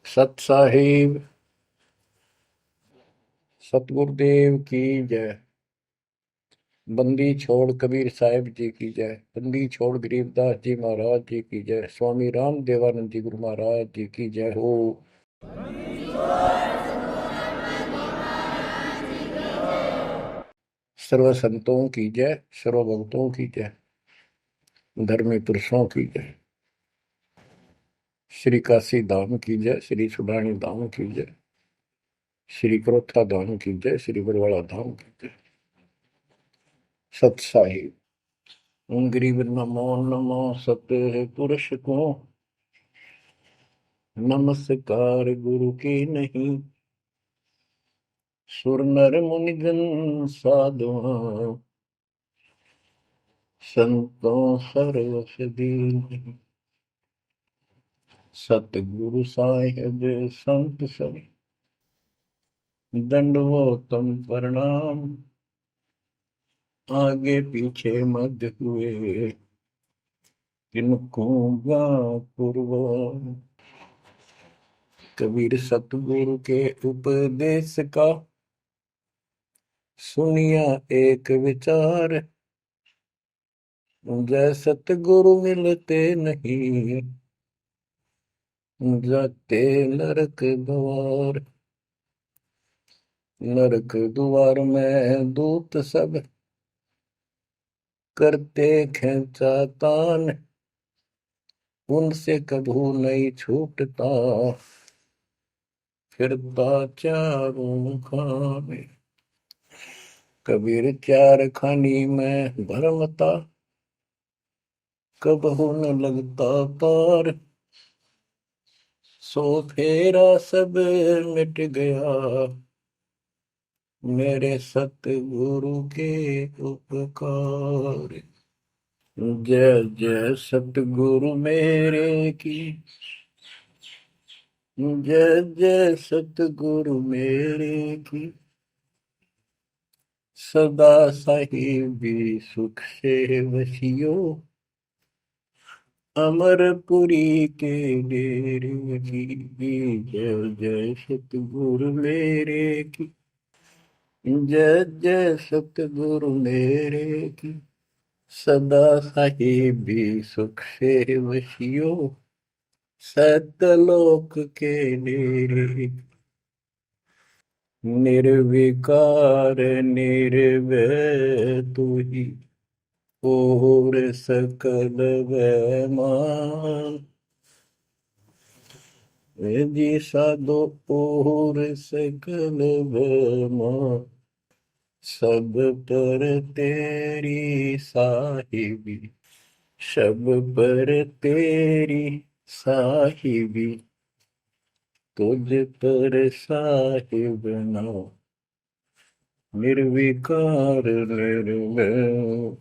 सत साहिब सतगुरुदेव की जय। बंदी छोड़ कबीर साहिब जी की जय। बंदी छोड़ गरीबदास जी महाराज जी की जय। स्वामी राम देवानंद जी गुरु महाराज जी की जय हो। सर्व संतों की जय, सर्व भक्तों की जय, धर्मी पुरुषों की जय। श्री काशी धाम की जय, श्री सुडानी धाम की जय, श्री क्रोथा धाम की जय, श्री बरवाड़ा धाम की जय। सत साहिब गरीब नमो नमो सत पुरुष को नमस्कार गुरु की नहीं। सुर नर मुनिजन साधुआ संतों सर्वसदी। सतगुरु साहिब संत सब दंडवतम प्रणाम। आगे पीछे मध्य हुए किनको पूर्व। कबीर सतगुरु के उपदेश का सुनिया एक विचार। जय सतगुरु मिलते नहीं जाते नरक द्वार। नरक द्वार में दूत सब करते खेचातान। उनसे कभू नहीं छूटता फिरता चारों खाने। कबीर चार खानी में भरमता कबहू न लगता पार। सो फेरा सब मिट गया मेरे सतगुरु के उपकार। जय जय सतगुरु मेरे की जय जय सतगुरु मेरे की। सदा साहिबी सुख से वसियो अमरपुरी के डेरे की। जय जय सतगुरु मेरे की जय जय सतगुरु मेरे की। सदा साहिबी सुख से वसियो सतलोक के डेरे। निर्विकार निर्भय तू ही और सकल वैमान। जी साधो और सकल वैमान। सब पर तेरी साहिबी सब पर तेरी साहिबी। तुझ पर साहिब नाम निर्विकार निर्भय।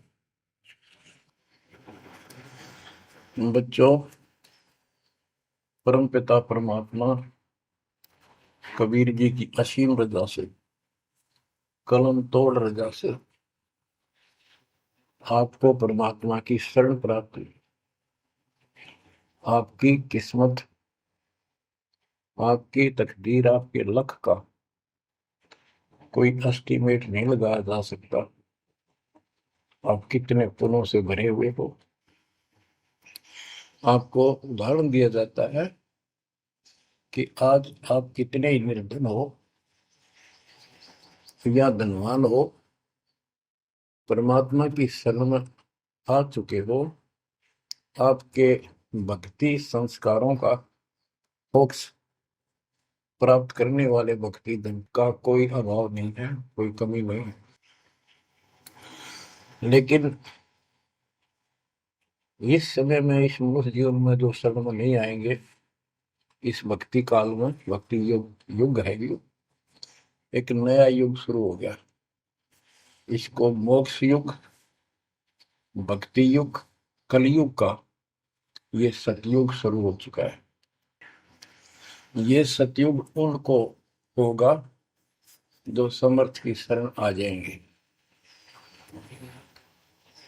बच्चों, परम पिता परमात्मा कबीर जी की असीम रजा से, कलम तोड़ रजा से आपको परमात्मा की शरण प्राप्त हुई। आपकी किस्मत, आपकी तकदीर, आपके लक का कोई एस्टीमेट नहीं लगाया जा सकता। आप कितने पुण्यों से भरे हुए हो। आपको उदाहरण दिया जाता है कि आज आप कितने ही निर्धन हो या धनवान हो, परमात्मा की शरण में आ चुके हो। आपके भक्ति संस्कारों का मोक्ष प्राप्त करने वाले भक्ति धन का कोई अभाव नहीं है, कोई कमी नहीं है। लेकिन इस समय में, इस मनुष्य जीवन में जो शरण में नहीं आएंगे, इस भक्ति काल में, भक्ति युग है, युग एक नया युग शुरू हो गया। इसको मोक्ष युग, भक्ति युग, कलयुग का ये सतयुग शुरू हो चुका है। ये सतयुग उनको होगा जो समर्थ की शरण आ जाएंगे।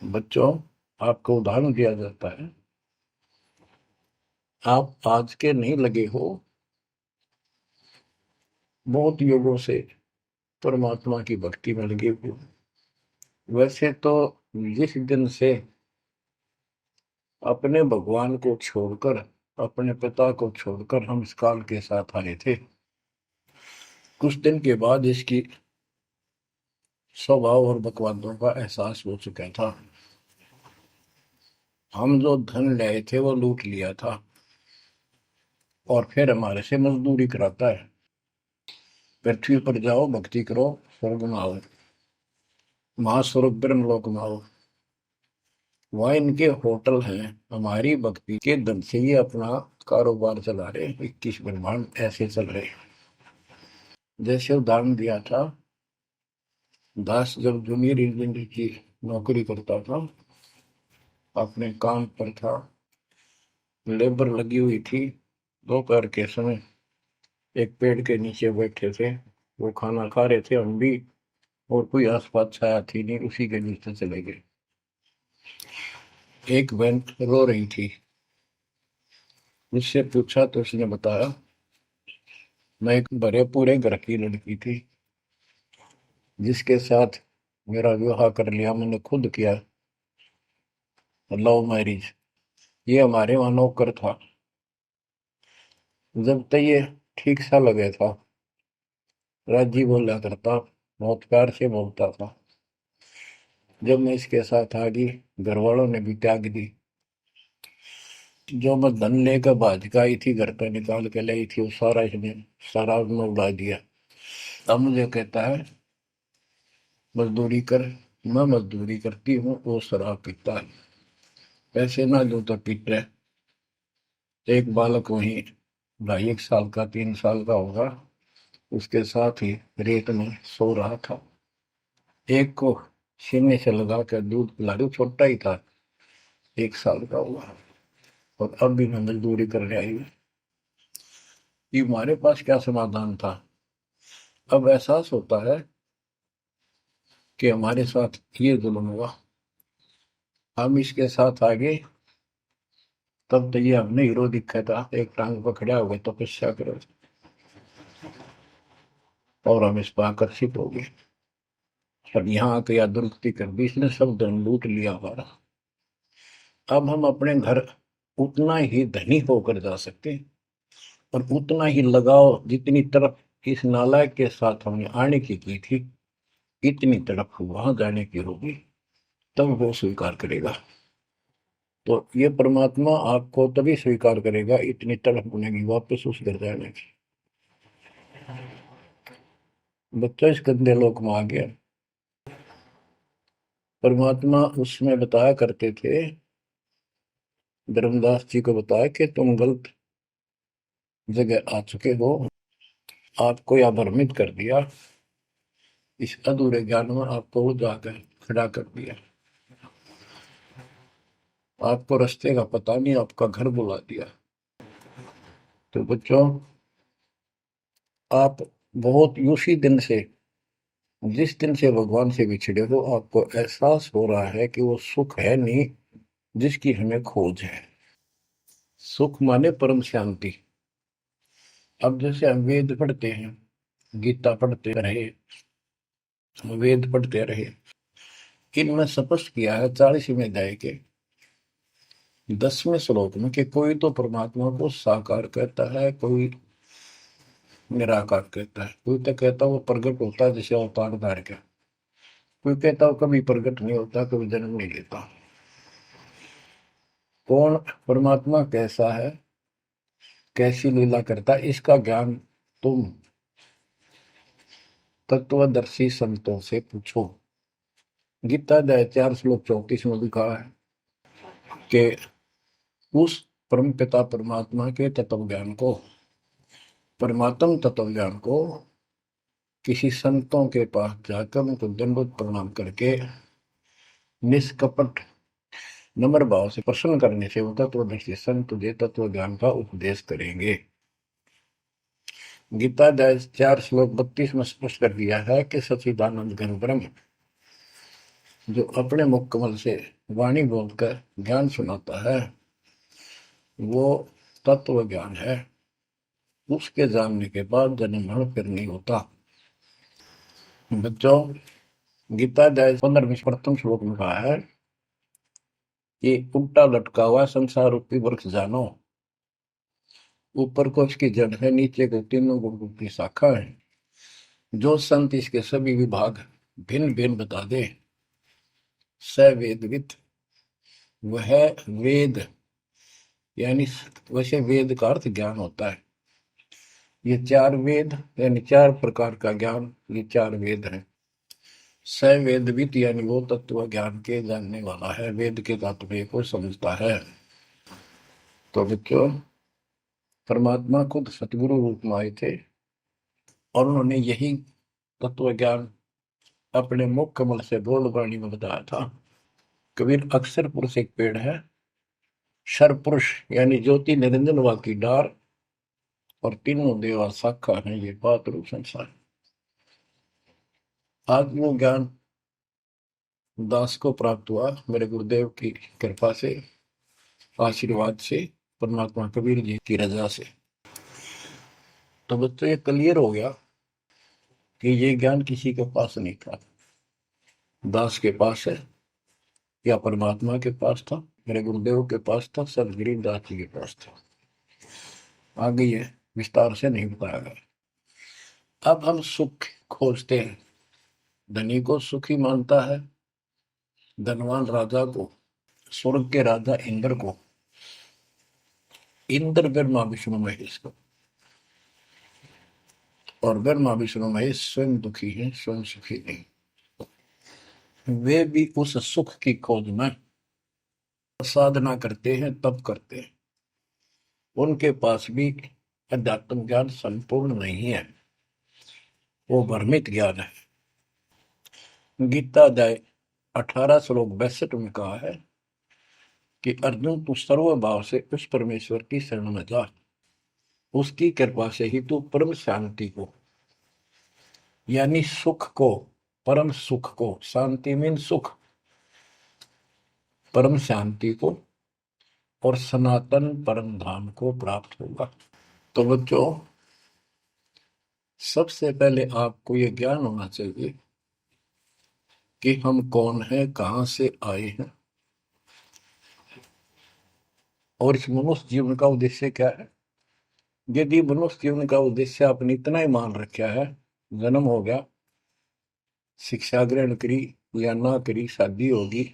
बच्चों, आपको उदाहरण दिया जाता है, आप आज के नहीं लगे हो, बहुत युगों से परमात्मा की भक्ति में लगे हुए। वैसे तो जिस दिन से अपने भगवान को छोड़कर, अपने पिता को छोड़कर हम इस काल के साथ आए थे, कुछ दिन के बाद इसकी स्वभाव और बकवादों का एहसास हो चुका था। हम जो धन लाए थे वो लूट लिया था और फिर हमारे से मजदूरी कराता है। पृथ्वी पर जाओ, भक्ति करो, स्वर्ग में आओ, महास्वर्ग ब्रह्मलोक में आओ। वहाँ इनके होटल हैं। हमारी भक्ति के धन से ये अपना कारोबार चला रहे। 21 ब्रह्मांड ऐसे चल रहे। जैसे उदाहरण दिया था, दास जब जूनियर इंजीनियर की नौकरी करता था, अपने काम पर था, लेबर लगी हुई थी, दोपहर के समय एक पेड़ के नीचे बैठे थे, वो खाना खा रहे थे, हम भी, और कोई आसपास छाया थी नहीं, उसी के नीचे चले गए। एक बहन रो रही थी, उससे पूछा तो उसने बताया, मैं एक बड़े पूरे घर की लड़की थी जिसके साथ मेरा विवाह कर लिया, मैंने खुद किया, लव मैरिज। ये हमारे वहां नौकर था। जब तक ये ठीक सा लगे था, राजी बोला करता, बहुत प्यार से बोलता था। जब मैं इसके साथ आ गई, घर वालों ने भी त्याग दी। जो मैं धन लेकर भाज का आई थी, घर पे निकाल के लाई थी, वो सारा इसने शराब में उड़ा दिया। अब मुझे कहता है मजदूरी कर। मैं मजदूरी करती हूँ, वो शराब पीता है। पैसे ना दो तो पीते है। एक बालक वहीं 2.5 साल का, 3 साल का होगा, उसके साथ ही रेत में सो रहा था। एक को सीने से लगा कर दूध पिला रही, छोटा ही था, 1 साल का हुआ, और अब भी मैं मजदूरी करने आई हूँ। ये हमारे पास क्या समाधान था? अब एहसास होता है कि हमारे साथ ये जुल्म हुआ, हम इसके साथ आगे। तब तो ये हमने हीरो दिखा था, एक टांग पकड़ा हुआ तपस्या करो, और हम इस पर आकर्षित हो गए। अब यहाँ आके या दुर्गति कर दी, इसने सब धन लूट लिया हमारा। अब हम अपने घर उतना ही धनी होकर जा सकते हैं, और उतना ही लगाव जितनी तरफ इस नालायक के साथ हमने आने की थी, इतनी तरफ वहां जाने की होगी, तब वो स्वीकार करेगा। तो ये परमात्मा आपको तभी स्वीकार करेगा, इतनी तरफ बनेगी वापस उस घर जाने की। बच्चा इस गंदे लोक में आ गया। परमात्मा उसमें बताया करते थे, धर्मदास जी को बताया कि तुम गलत जगह आ चुके हो, आपको या भ्रमित कर दिया, इस अधूरे ज्ञान में आपको वो जाकर खड़ा कर दिया, आपको रास्ते का पता नहीं, आपका घर बुला दिया। तो बच्चों, आप बहुत उसी दिन से, जिस दिन से भगवान से बिछड़े हो, आपको एहसास हो रहा है कि वो सुख है नहीं जिसकी हमें खोज है। सुख माने परम शांति। अब जैसे हम वेद पढ़ते हैं, गीता पढ़ते रहे, वेद पढ़ते रहे, इनमें स्पष्ट किया है 40वें अध्याय के 10वें श्लोक में कि कोई तो परमात्मा को साकार कहता है, कोई निराकार कहता है, कोई तो कहता है वो प्रकट होता है जैसे अवतार धार के, कोई कहता है कभी प्रकट नहीं होता, कभी जन्म नहीं लेता। कौन परमात्मा कैसा है, कैसी लीला करता है, इसका ज्ञान तुम तत्वदर्शी संतों से पूछो। गीता अध्याय 4 श्लोक 34 में लिखा है कि उस परम पिता परमात्मा के तत्व ज्ञान को, परमात्म तत्व ज्ञान को किसी संतों के पास जाकर उनको दंडवत प्रणाम करके निष्कपट नम्र भाव से प्रसन्न करने से वो तत्वदर्शी संत तुझे तत्व ज्ञान का उपदेश करेंगे। गीता अध्याय 4 श्लोक 32 में स्पष्ट कर दिया है कि सच्चिदानंद घन ब्रह्म जो अपने मुख कमल से वाणी बोलकर ज्ञान सुनाता है, वो तत्व ज्ञान है। उसके जानने के बाद जन्म मरण फिर नहीं होता। बच्चों, गीता अध्याय 15 प्रथम श्लोक में कहा है कि उल्टा लटका हुआ संसार रूपी वृक्ष जानो, ऊपर को इसकी जड़ है, नीचे को तीनों गुण की शाखा है। जो संत इसके सभी विभाग भिन्न भिन्न बता दे, स वेदविद, वह वेद, यानी वैसे वेद का अर्थ ज्ञान होता है। ये चार वेद यानी चार प्रकार का ज्ञान, ये चार वेद हैं। स वेदविद यानी वो तत्व ज्ञान के जानने वाला है, वेद के तात्पर्य को समझता है। तो बच्चों, परमात्मा खुद सतगुरु रूप में आए थे और उन्होंने यही तत्व ज्ञान अपने मुख कमल से बोल वाणी में बताया था। कबीर अक्षर पुरुष एक पेड़ है, शर पुरुष यानी ज्योति निरंजन वा की डार, और तीनों देवा शाखा है ये बात रूप संसार। आज वो ज्ञान दास को प्राप्त हुआ मेरे गुरुदेव की कृपा से, आशीर्वाद से, परमात्मा कबीर जी की रजा से। तो बच्चों, ये क्लियर हो गया कि ये ज्ञान किसी के पास नहीं था, दास के पास है या परमात्मा के पास था, मेरे गुरुदेव के पास था, सब गरीबदास जी के पास था। आगे ये विस्तार से नहीं बताया गया। अब हम सुख खोजते हैं, धनी को सुखी मानता है, धनवान राजा को, स्वर्ग के राजा इंद्र को, इंद्र ब्रह्मा विष्णु महेश को, और ब्रह्मा विष्णु महेश स्वयं दुखी है, स्वयं सुखी नहीं। वे भी उस सुख की खोज में साधना करते हैं, तप करते हैं। उनके पास भी अध्यात्म ज्ञान संपूर्ण नहीं है, वो भ्रमित ज्ञान है। गीता अध्याय 18 श्लोक 62 में कहा है कि अर्जुन, तू सर्व भाव से उस परमेश्वर की शरण में जा, उसकी कृपा से ही तू परम शांति को, यानी सुख को, परम सुख को, शांति मीन सुख, परम शांति को और सनातन परम धाम को प्राप्त होगा। तो बच्चों, सबसे पहले आपको यह ज्ञान होना चाहिए कि हम कौन हैं, कहां से आए हैं, और इस मनुष्य जीवन का उद्देश्य क्या है। यदि मनुष्य जीवन का उद्देश्य आपने इतना ही मान रखा है, जन्म हो गया, शिक्षा ग्रहण करी या ना करी, शादी होगी,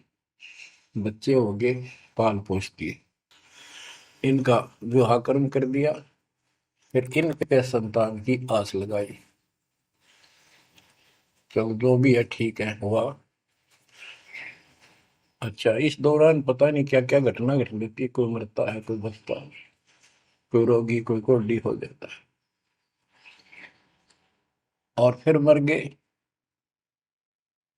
बच्चे हो गए, पाल पोष किए, इनका विवाह कर्म कर दिया, फिर इनके संतान की आस लगाई, चलो जो भी है ठीक है, हुआ। अच्छा, इस दौरान पता नहीं क्या क्या घटना घट जाती है, कोई मरता है, कोई बचता है, कोई रोगी, कोई कोढ़ी हो जाता है, और फिर मर गए।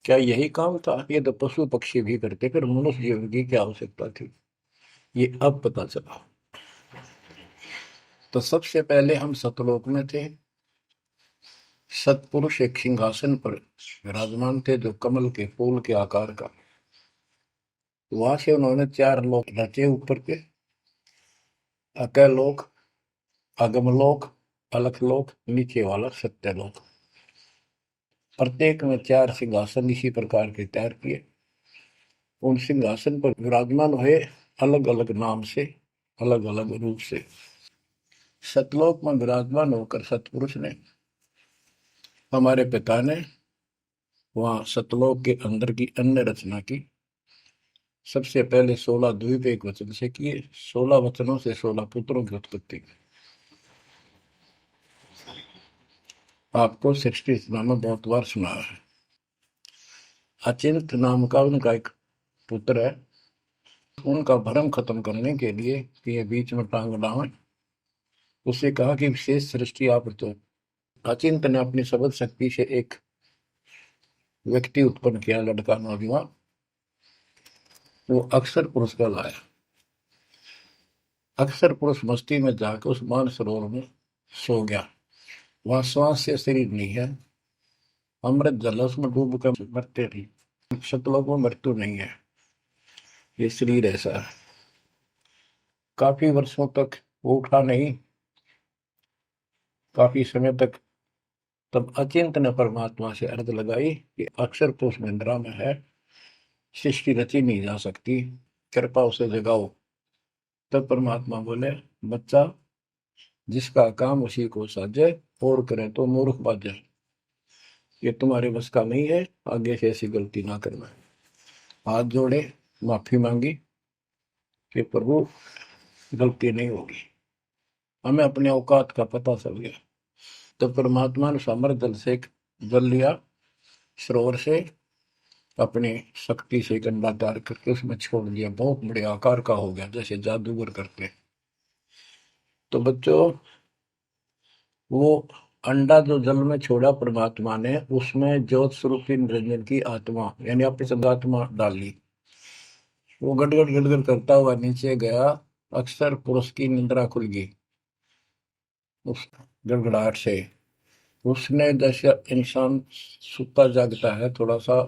क्या यही काम था? ये तो पशु पक्षी भी करते, फिर मनुष्य जीवन की क्या आवश्यकता थी, ये अब पता चला। तो सबसे पहले हम सतलोक में थे, सतपुरुष एक सिंहासन पर विराजमान थे जो कमल के फूल के आकार का। वहां से उन्होंने चार लोक रचे ऊपर के, अकलोक, अगमलोक, अलखलोक, नीचे वाला सत्यलोक। प्रत्येक में चार सिंहासन इसी प्रकार के तैयार किए। उन सिंहासन पर विराजमान हुए अलग अलग नाम से, अलग अलग रूप से। सतलोक में विराजमान होकर सतपुरुष ने, हमारे पिता ने, वहां सतलोक के अंदर की अन्य रचना की। सबसे पहले 16 द्वीप एक वचन से किए, 16 वचनों से 16 पुत्रों की उत्पत्ति। आपको सृष्टि रचना में बहुत बार सुना है। अचिंत नाम का उनका एक पुत्र है, उनका भ्रम खत्म करने के लिए कि ये बीच में टांग डालें, उसे कहा कि विशेष सृष्टि आप तो। अचिंत ने अपनी शब्द शक्ति से एक व्यक्ति उत्पन्न किया, लड़का नौजवान, वो अक्षर पुरुष का लाया। अक्षर पुरुष मस्ती में जाकर उस मानसरोवर में सो गया। वहां श्वास से शरीर नहीं है, अमृत जल उसमें डूब कर मरते नहीं, सतलोक में मृत्यु नहीं है, ये शरीर ऐसा है। काफी वर्षों तक वो उठा नहीं, काफी समय तक। तब अचिंत ने परमात्मा से अर्ज लगाई कि अक्षर तो उस निंद्रा में है, सृष्टि रची नहीं जा सकती, कृपा उसे जगाओ। तब परमात्मा बोले, बच्चा, जिसका काम उसी को साजे, और करे तो मूर्ख बाजे। ये तुम्हारे बस का नहीं है, आगे से ऐसी गलती ना करना। हाथ जोड़े, माफी मांगी कि प्रभु गलती नहीं होगी, हमें अपने औकात का पता चल गया। तो परमात्मा ने समर जल से जल लिया, सरोवर से, अपनी शक्ति से गंडा डाल करके उसमें छोड़ दिया। बहुत बड़े आकार का हो गया, जैसे जादूगर करते। तो बच्चों, वो अंडा जो जल में छोड़ा परमात्मा ने, उसमें ज्योत स्वरूपी निरंजन की आत्मा यानी अपनी सदात्मा डाली। वो गड़गड़ गड़गड़ करता हुआ नीचे गया, अक्सर पुरुष की निंद्रा खुल गई उस गड़गड़ाहट से। उसने, जैसे इंसान सुता जागता है, थोड़ा सा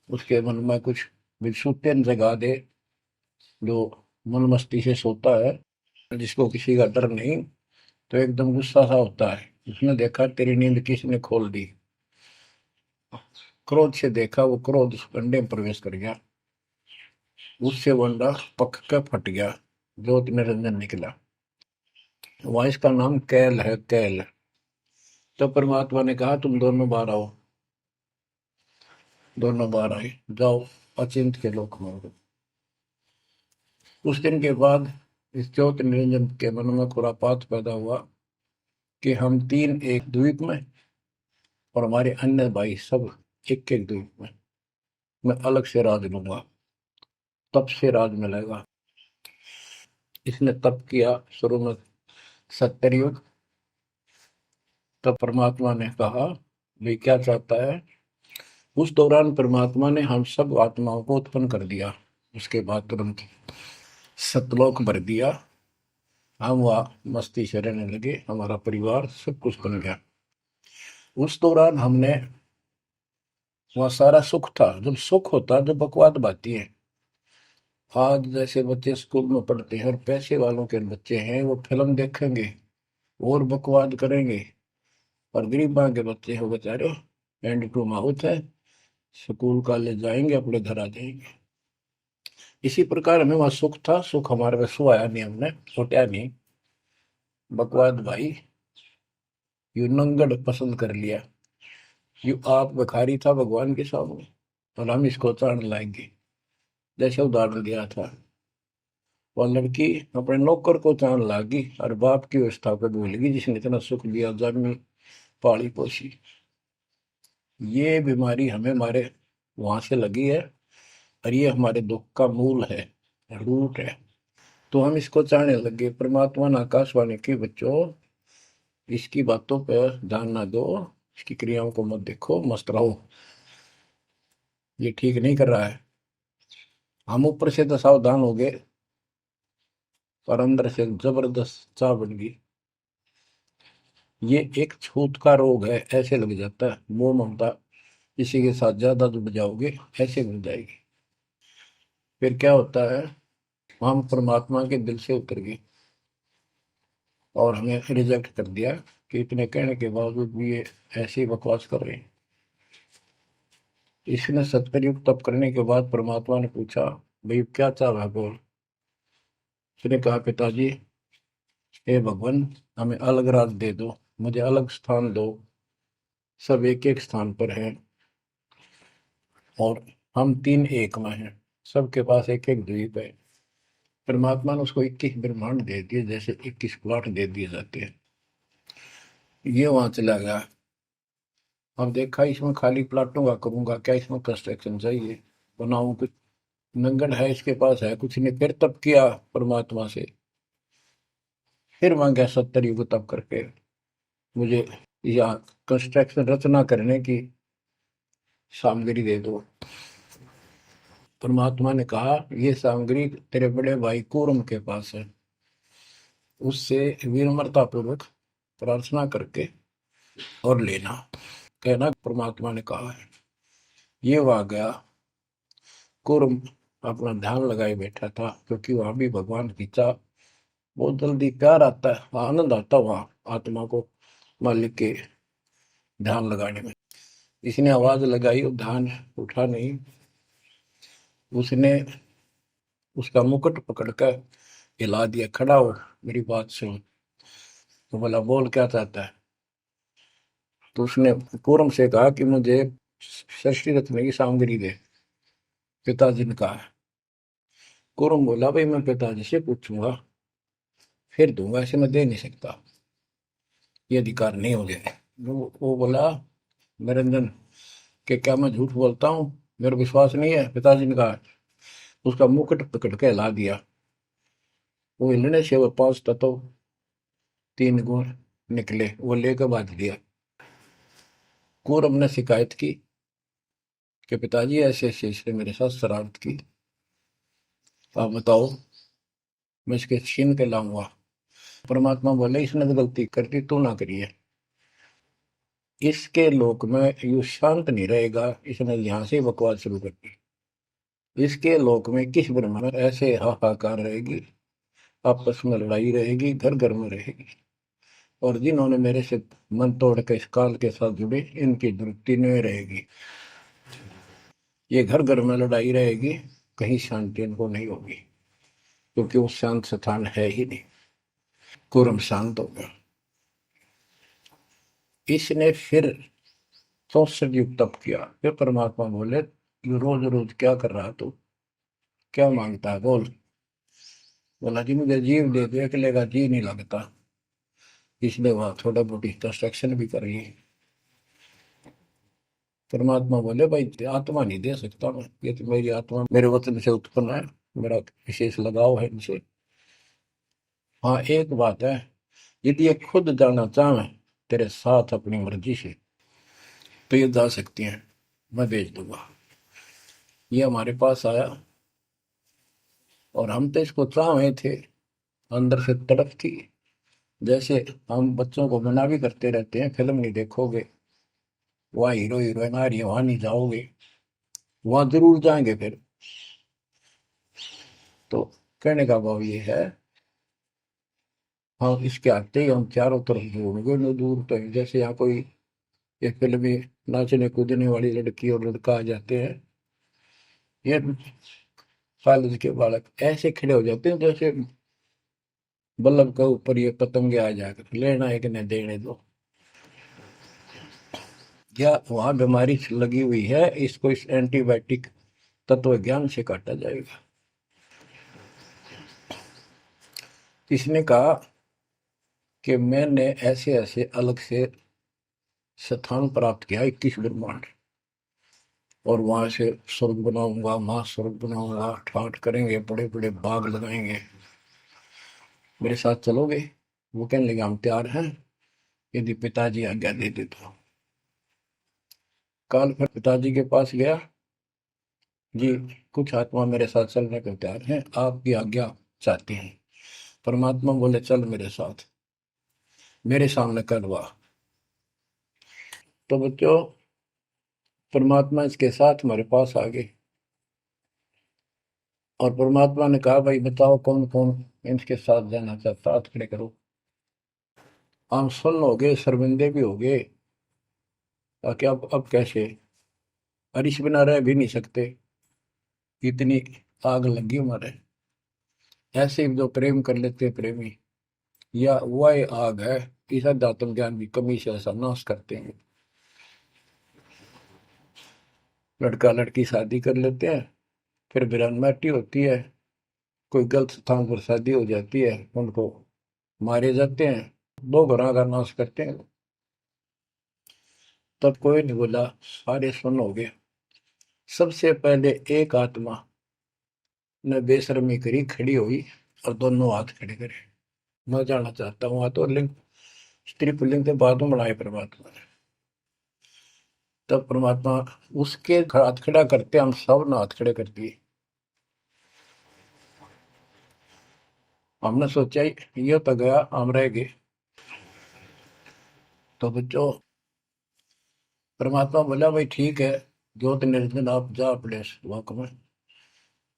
उसके मन में कुछ विक्षुप्तन जगा दे, जो मन मस्ती से सोता है, जिसको किसी का डर नहीं, तो एकदम गुस्सा सा होता है। उसने देखा तेरी नींद किसने खोल दी। क्रोध से देखा, वो क्रोध उस अंडे में प्रवेश कर गया, उससे वो अंडा पक कर फट गया, ज्योति निरंजन निकला। वहां इसका नाम कैल है, कैल। तो परमात्मा ने कहा, तुम दोनों बाहर आओ। दोनों बाहर आए, जाओ अचिंत के लोक में। उस दिन के बाद इस ज्योति निरंजन के मन में खुरापात पैदा हुआ कि हम तीन एक द्वीप में, और हमारे अन्य भाई सब एक एक द्वीप में। मैं अलग से राज लूंगा, तप से राज मिलेगा। इसने तप किया शुरू में, 70 युग। तब परमात्मा ने कहा, भाई क्या चाहता है। उस दौरान परमात्मा ने हम सब आत्माओं को उत्पन्न कर दिया। उसके बाद तुरंत सतलोक भर दिया। हम वहाँ मस्ती से रहने लगे, हमारा परिवार सब कुछ बन गया। उस दौरान हमने, वहाँ सारा सुख था। जब सुख होता जब बकवाद बाती है। आज जैसे बच्चे स्कूल में पढ़ते हैं और पैसे वालों के बच्चे हैं, वो फिल्म देखेंगे और बकवाद करेंगे, और गरीबा के बच्चे हैं, बेचारे एंड टू माउथ है, स्कूल कॉलेज जाएंगे, अपने घर आ जाएंगे। इसी प्रकार हमें वहाँ सुख था। सुख हमारे में सुहाया नहीं, हमने छुटा नहीं। बकवाद भाई यू नंगड़ पसंद कर लिया। यू आप भिखारी था भगवान के सामने, और हम इसको चाण लाएंगे। जैसे उदाहरण दिया था, वह लड़की अपने नौकर को चाण लागी और बाप की व्यवस्था पे भूल गई, जिसने इतना सुख दिया, जन्मी पाली पोसी। ये बीमारी हमें हमारे वहां से लगी है, और ये हमारे दुख का मूल है, रूट है। तो हम इसको चाहने लगे। परमात्मा ने आकाशवाणी की, बच्चों इसकी बातों पर ध्यान ना दो, इसकी क्रियाओं को मत देखो, मस्त रहो, ये ठीक नहीं कर रहा है। हम ऊपर से तो सावधान हो गए, पर अंदर से जबरदस्त चाह बन गई। ये एक छूत का रोग है, ऐसे लग जाता है। मोह ममता किसी के साथ ज्यादा जुड़ जाओगे, ऐसे मिल जाएगी। फिर क्या होता है, हम परमात्मा के दिल से उतर गए, और हमें रिजेक्ट कर दिया कि इतने कहने के बावजूद भी ये ऐसे ही बकवास कर रहे हैं। इसने 70 युग तप करने के बाद परमात्मा ने पूछा, भाई क्या चाह रहा है, बोल। उसने कहा, पिताजी, हे भगवान, हमें अलग राज दे दो, मुझे अलग स्थान दो। सब एक एक स्थान पर हैं, और हम तीन एक में हैं, सबके पास एक एक द्वीप है। परमात्मा ने उसको 21 ब्रह्मांड दे दिए, जैसे 21 प्लॉट दे दिए जाते हैं। ये वहां चला गया। अब देखा, इसमें खाली प्लाटों का करूंगा क्या, इसमें कंस्ट्रक्शन चाहिए, बनाऊं कुछ। नंगन है, इसके पास है कुछ नहीं। फिर तब किया परमात्मा से, फिर मांगा 70 युग तब करके, मुझे या कंस्ट्रक्शन रचना करने की सामग्री दे दो। परमात्मा ने कहा, ये सामग्री तेरे बड़े भाई कूरम के पास है, उससे विनम्रता पूर्वक प्रार्थना करके और लेना, कहना परमात्मा ने कहा है। ये वहां गया, कूरम अपना ध्यान लगाए बैठा था, क्योंकि वहां भी भगवान की चाह, बहुत जल्दी प्यार आता है, आनंद आता है वहां आत्मा को। मालिक के ध्यान लगाने में। इसने आवाज लगाई और ध्यान उठा नहीं। उसने उसका मुकुट पकड़कर हिला दिया, खड़ा हो मेरी बात सुन। तो बोला बोल क्या चाहता है। तो उसने पूरम से कहा कि मुझे षष्ठी रत्न की सामग्री दे, पिताजी ने कहा। पूरम बोला भाई मैं पिताजी से पूछूंगा फिर दूंगा, ऐसे मैं दे नहीं सकता, ये अधिकार नहीं हो गया। वो बोला निरंजन कि क्या मैं झूठ बोलता हूँ, मेरा विश्वास नहीं है। पिताजी ने कहा। उसका मुकुट पकड़ के हिला दिया। वो हिलने से वो 5 तत्व 3 गुण निकले, वो लेकर बांध दिया। कौरव ने शिकायत की कि पिताजी ऐसे ऐसे इसने मेरे साथ शरारत की, आप बताओ मैं इसके छीन के लाऊंगा। परमात्मा बोले इसने तो गलती कर दी, तू ना करिए। इसके लोक में यू शांत नहीं रहेगा, इसने यहां से बकवास शुरू कर दी। इसके लोक में किस ब्रह्म में ऐसे हाहाकार रहेगी, आपस में लड़ाई रहेगी, घर घर में रहेगी। और जिन्होंने मेरे से मन तोड़ के इस काल के साथ जुड़े, इनकी दुरुक्ति नहीं रहेगी। ये घर घर में लड़ाई रहेगी, कहीं शांति इनको नहीं होगी, क्योंकि वो शांत स्थान है ही नहीं। कुरम शांत हो गया। इसने फिर 64 युग तप किया। फिर परमात्मा बोले ये रोज रोज क्या कर रहा तू, क्या मांगता है बोल। बोला जी मुझे जीव दे दे, अकेले का जी नहीं लगता। इसलिए वहां थोड़ा बहुत कंस्ट्रक्शन भी करिए। परमात्मा बोले भाई आत्मा नहीं दे सकता मैं, ये तो मेरी आत्मा मेरे वतन से उत्पन्न है, मेरा विशेष लगाव है इनसे। हाँ एक बात है, यदि ये खुद जाना चाहे तेरे साथ अपनी मर्जी से तो ये जा सकती हैं, मैं भेज दूंगा। ये हमारे पास आया और हम तो इसको चाहे थे, अंदर से तड़प थी। जैसे हम बच्चों को मना भी करते रहते हैं, फिल्म नहीं देखोगे, वहाँ हीरो हीरोइन आ रही है वहां नहीं जाओगे, वहां जरूर जाएंगे फिर। तो कहने का भाव ये है, हाँ इसके आते ही हम चारों तरफ ढूंढोगे न दूर तो जैसे यहाँ कोई एक फिल्म में नाचने कूदने वाली लड़की और लड़का आ जाते हैं, ये कॉलेज के बालक ऐसे खड़े हो जाते हैं जैसे बल्लभ का ऊपर ये पतंगे आ जाकर लेना है कि नहीं देने दो। या वहां बीमारी लगी हुई है, इसको इस एंटीबायोटिक तत्व ज्ञान से काटा जाएगा। इसने कहा कि मैंने ऐसे ऐसे अलग से स्थान प्राप्त किया 21 ब्रह्मांड, और वहां से स्वर्ग बनाऊंगा, महास्वर्ग बनाऊंगा, ठाट करेंगे, बड़े बड़े बाग लगाएंगे, मेरे साथ चलोगे। वो कहने लगे हम तैयार हैं, यदि पिताजी आज्ञा दे दे तो। काल फिर पिताजी के पास गया, जी कुछ आत्मा मेरे साथ चलने को तैयार हैं, आपकी आज्ञा चाहती हैं। परमात्मा बोले चल मेरे साथ, मेरे सामने करवा। तो बच्चों परमात्मा इसके साथ हमारे पास आ गए और परमात्मा ने कहा भाई बताओ कौन कौन इनके साथ जाना चाहता, हाथ खड़े करो। हम सुन हो गए, शर्मिंदे भी हो गए, ताकि अब कैसे, बारिश बिना रह भी नहीं सकते, इतनी आग लगी हमारे। ऐसे जो प्रेम कर लेते हैं प्रेमी, या वह आग है इस अध्यात्म ज्ञान की कमी से ऐसा नाश करते हैं। लड़का लड़की शादी कर लेते हैं, फिर वीरानमाटी होती है, कोई गलत स्थान पर शादी हो जाती है, उनको मारे जाते हैं, 2 घरों का नाश करते हैं। तब कोई नहीं बोला, सारे सुन हो गए। सबसे पहले एक आत्मा ने बेशर्मी करी, खड़ी हुई और दोनों हाथ खड़े करे, मैं जाना चाहता हूँ। हाथ और लिंग स्त्री पुल्लिंग के बाद में बढ़ाए परमात्मा ने। तब परमात्मा उसके हाथ खड़ा करते हम सब ने हाथ खड़े कर दिए। हमने सोचा ये तो गया, हम रह गए। तो बच्चों परमात्मा बोला भाई ठीक है, ज्योत निर्जन आप जा अपने लोक में,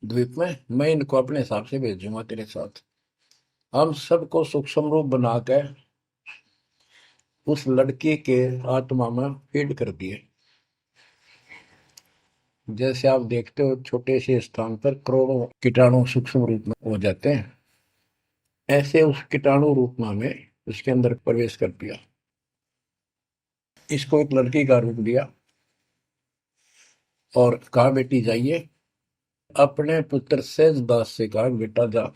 द्वीप में, मैं इनको अपने हिसाब से भेजूंगा तेरे साथ। हम सबको सूक्ष्म रूप बना के उस लड़की के आत्मा में फीड कर दिए। जैसे आप देखते हो छोटे से स्थान पर करोड़ों कीटाणु सूक्ष्म रूप में हो जाते हैं, ऐसे उस कीटाणु रूप में उसके अंदर प्रवेश कर दिया। इसको एक लड़की का रूप दिया और कहा बेटी जाइए, अपने पुत्र सेज दास से कहा बेटा जा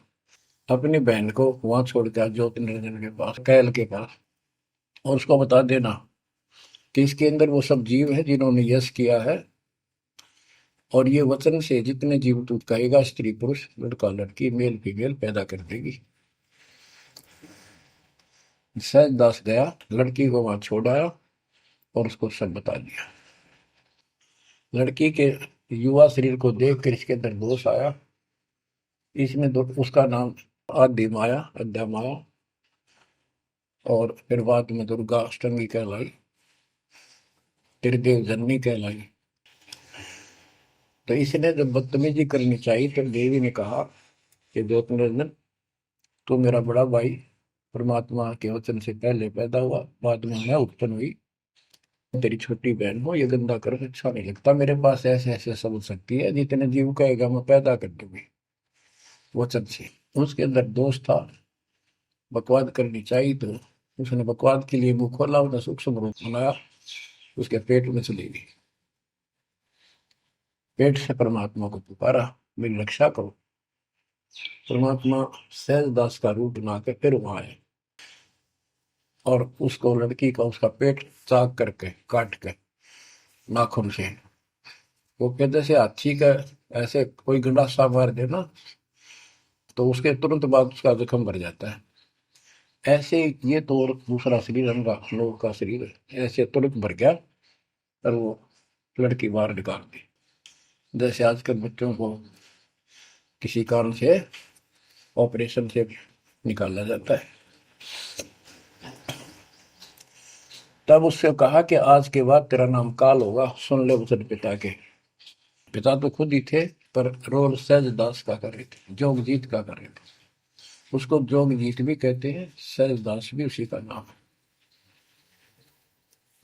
अपनी बहन को वहां छोड़ के ज्योति निरंजन के पास, कैल के पास, और उसको बता देना कि इसके अंदर वो सब जीव है जिन्होंने यश किया है, और ये वचन से जितने जीव तू कहेगा स्त्री पुरुष लड़का लड़की मेल फीमेल पैदा कर देगी। सहज दास गया, लड़की को वहां छोड़ आया और उसको सब बता दिया। लड़की के युवा शरीर को देख कर इसके अंदर दोष आया। इसमें उसका नाम आदि माया, अद्या माया, और फिर बाद में दुर्गा अष्टमी कहलाई, त्रिदेव जननी कहलाई। तो इसने जब बदतमीजी करनी चाहिए तो देवी ने कहा कि ज्योति निरंजन तू मेरा बड़ा भाई परमात्मा के वचन से पहले पैदा हुआ, बाद में मैं उत्पन्न हुई, तेरी छोटी बहन हो, ये गंदा कर्म अच्छा नहीं लगता, मेरे पास ऐसे ऐसे सब शक्ति है, जितने जीव कहेगा मैं पैदा कर दूंगी वचन से। उसके अंदर दोष था, बकवाद करनी चाहिए, तो उसने बकवाद के लिए मुंह खोला, उसने सूक्ष्म रूप बनाया, उसके पेट में चली गई। पेट से परमात्मा को पुकारा मेरी रक्षा करो। परमात्मा सहज दास का रूप बनाकर फिर वहां आए और उसको लड़की का उसका पेट चाक करके काट के नाखून से, वो कहते से हाथी का ऐसे कोई गंडासा मार दे ना तो उसके तुरंत बाद उसका जख्म भर जाता है, ऐसे ये तो और दूसरा शरीर अंगा लोग का शरीर ऐसे तुरंत भर गया और वो लड़की बाहर निकाल दी। जैसे आजकल बच्चों को किसी कारण से ऑपरेशन से निकाला जाता है। तब उससे कहा कि आज के बाद तेरा नाम काल होगा, सुन ले वचन पिता के। पिता तो खुद ही थे पर रोल सहज दास का कर रहे थे, जोगजीत का कर रहे थे। उसको जोगजीत भी कहते हैं, सहज दास भी उसी का नाम है।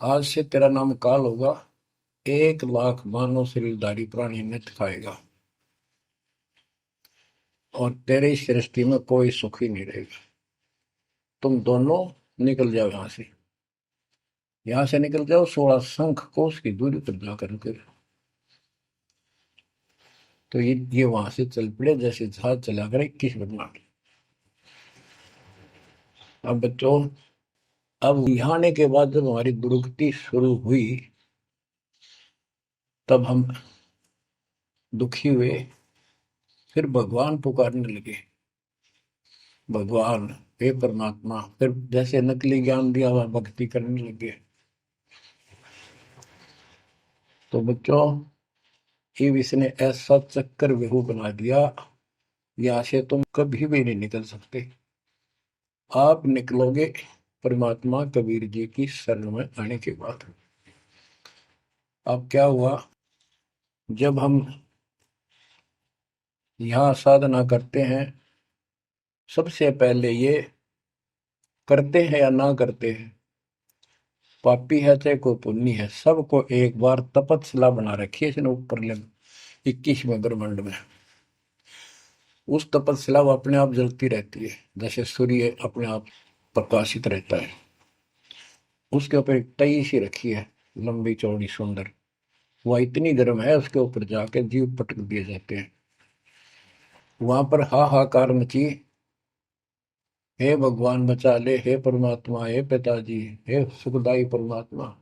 आज से तेरा नाम काल होगा, 1,00,000 मानव शरीरधारी प्राणी नित्य खाएगा और तेरे इस सृष्टि में कोई सुख ही नहीं रहेगा। तुम दोनों निकल जाओ यहां से निकल जाओ, 16 शंख कोस की दूरी पर जाकर के। तो ये वहां से चल पड़े जैसे जहाज चला कर 21 बदला। अब बच्चों, अब यहाँ आने के बाद जब हमारी दुर्गति शुरू हुई तब हम दुखी हुए, फिर भगवान पुकारने लगे, भगवान हे परमात्मा। फिर जैसे नकली ज्ञान दिया हुआ भक्ति करने लगे। तो बच्चों, ये इसने ऐसा चक्कर व्यू बना दिया, यहाँ से तुम कभी भी नहीं निकल सकते। आप निकलोगे परमात्मा कबीर जी की शरण में आने के बाद। अब क्या हुआ, जब हम यहाँ साधना करते हैं, सबसे पहले ये करते हैं या ना करते हैं, पापी है चाहे कोई पुण्य है, सबको एक बार तपस्या बना रखी है इसने ऊपर ले 21वें ब्रह्मांड में। उस तपस्या वो अपने आप जलती रहती है, जैसे सूर्य अपने आप प्रकाशित रहता है। उसके ऊपर एक तई सी रखी है, लंबी चौड़ी सुंदर, वह इतनी गर्म है उसके ऊपर जाके जीव पटक दिए जाते हैं। वहां पर हाहाकार मची, हे भगवान बचा ले, हे परमात्मा, हे पिताजी, हे सुखदाई परमात्मा।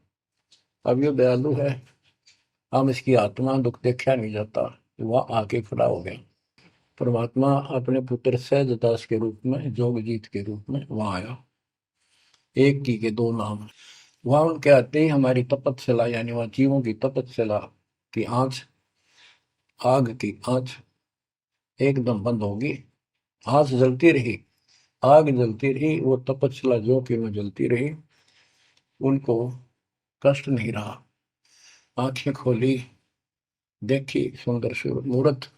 अब ये दयालु है, हम इसकी आत्मा दुख देखा नहीं जाता। वह आके खड़ा हो गया। परमात्मा अपने पुत्र सहजदास के रूप में, जोगजीत के रूप में वहां आया। एक की के दो नाम। वहां उनके आते ही हमारी तपस्या, यानी वहां जीवों की तपस्या की आंच, आग की आंच एकदम बंद होगी। आंच जलती रही, आग जलती रही, वो तपस्या जो कि में जलती रही, उनको कष्ट नहीं रहा। आंखें खोली, देखी सुंदर मूर्त,